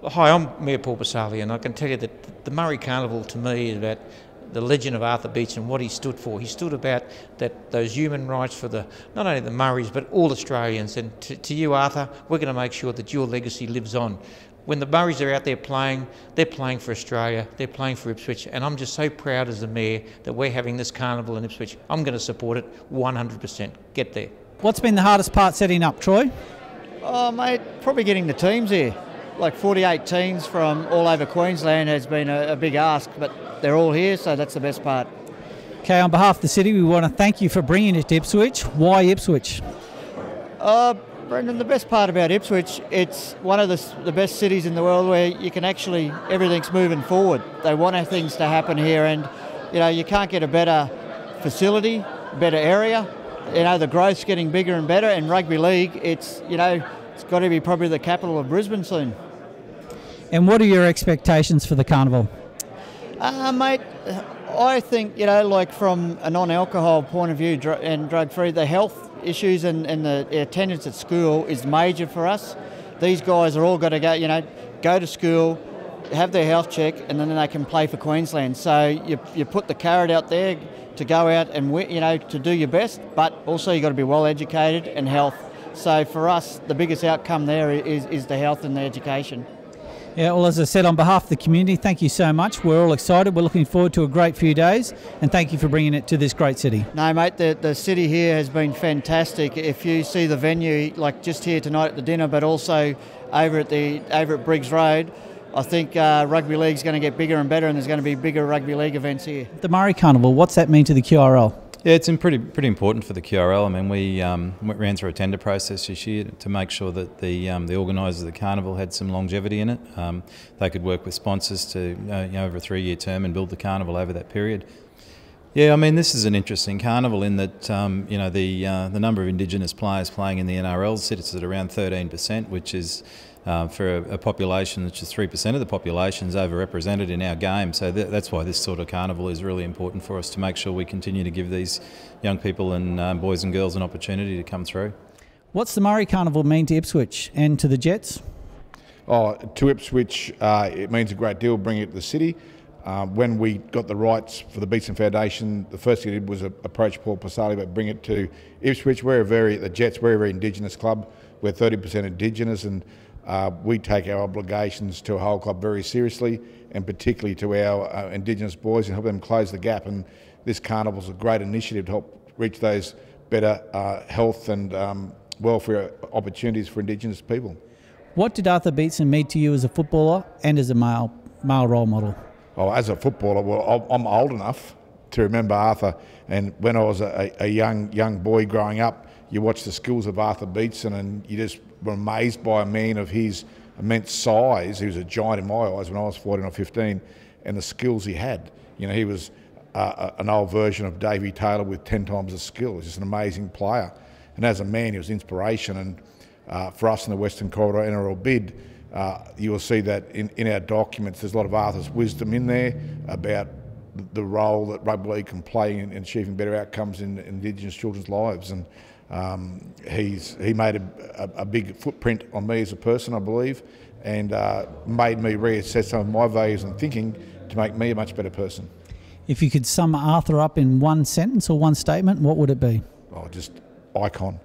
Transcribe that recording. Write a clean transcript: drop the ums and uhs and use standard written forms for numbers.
Hi, I'm Mayor Paul Basali, and I can tell you that the Murri Carnival to me is about the legend of Arthur Beetson, what he stood for. He stood about those human rights for not only the Murris but all Australians. And to you, Arthur, we're going to make sure that your legacy lives on. When the Murris are out there playing, they're playing for Australia, they're playing for Ipswich, and I'm just so proud as the Mayor that we're having this carnival in Ipswich. I'm going to support it 100%. Get there. What's been the hardest part setting up, Troy? Oh, mate, probably getting the teams here. Like 48 teams from all over Queensland has been a big ask, but they're all here, so that's the best part. Okay, on behalf of the city, we want to thank you for bringing it to Ipswich. Why Ipswich? Brendan, the best part about Ipswich, it's one of the best cities in the world where you can actually, everything's moving forward. They want things to happen here, and you can't get a better facility, better area. The growth's getting bigger and better, and rugby league, it's got to be probably the capital of Brisbane soon. And what are your expectations for the carnival? Mate, I think, like from a non-alcohol point of view and drug-free, the health issues and the attendance at school is major for us. These guys are all got to go to school, have their health check, and then they can play for Queensland. So you put the carrot out there to go out and to do your best, but also you've got to be well educated and health. So for us, the biggest outcome there is the health and the education. Yeah, well, as I said, on behalf of the community, thank you so much. We're all excited. We're looking forward to a great few days, and thank you for bringing it to this great city. No, mate, the city here has been fantastic. If you see the venue, like just here tonight at the dinner, but also over at Briggs Road, I think rugby league's going to get bigger and better, and there's going to be bigger rugby league events here. The Murri Carnival, what's that mean to the QRL? Yeah, it's pretty important for the QRL. I mean, we ran through a tender process this year to make sure that the organisers of the carnival had some longevity in it. They could work with sponsors to over a 3-year term and build the carnival over that period. Yeah, I mean, this is an interesting carnival in that the number of Indigenous players playing in the NRL sits at around 13%, which is for a population which is 3% of the population is overrepresented in our game. So that's why this sort of carnival is really important for us, to make sure we continue to give these young people and boys and girls an opportunity to come through. What's the Murri Carnival mean to Ipswich and to the Jets? To Ipswich, it means a great deal bringing it to the city. When we got the rights for the Beetson Foundation, the first thing we did was approach Paul Pasali about bring it to Ipswich. The Jets, we're a very Indigenous club. We're 30% Indigenous, and we take our obligations to a whole club very seriously, and particularly to our Indigenous boys, and help them close the gap. And this carnival is a great initiative to help reach those better health and welfare opportunities for Indigenous people. What did Arthur Beetson mean to you as a footballer and as a male role model? Oh, as a footballer, well, I'm old enough to remember Arthur, and when I was a young boy growing up, you watch the skills of Arthur Beetson and you just were amazed by a man of his immense size. He was a giant in my eyes when I was 14 or 15, and the skills he had. He was an old version of Davey Taylor with 10 times the skill. He was just an amazing player. And as a man, he was inspiration. And for us in the Western Corridor NRL bid, you will see that in our documents there's a lot of Arthur's wisdom in there about the role that rugby league can play in achieving better outcomes in Indigenous children's lives. And he made a big footprint on me as a person, I believe, and made me reassess some of my values and thinking to make me a much better person. If you could sum Arthur up in one sentence or one statement, what would it be? Oh, just icon.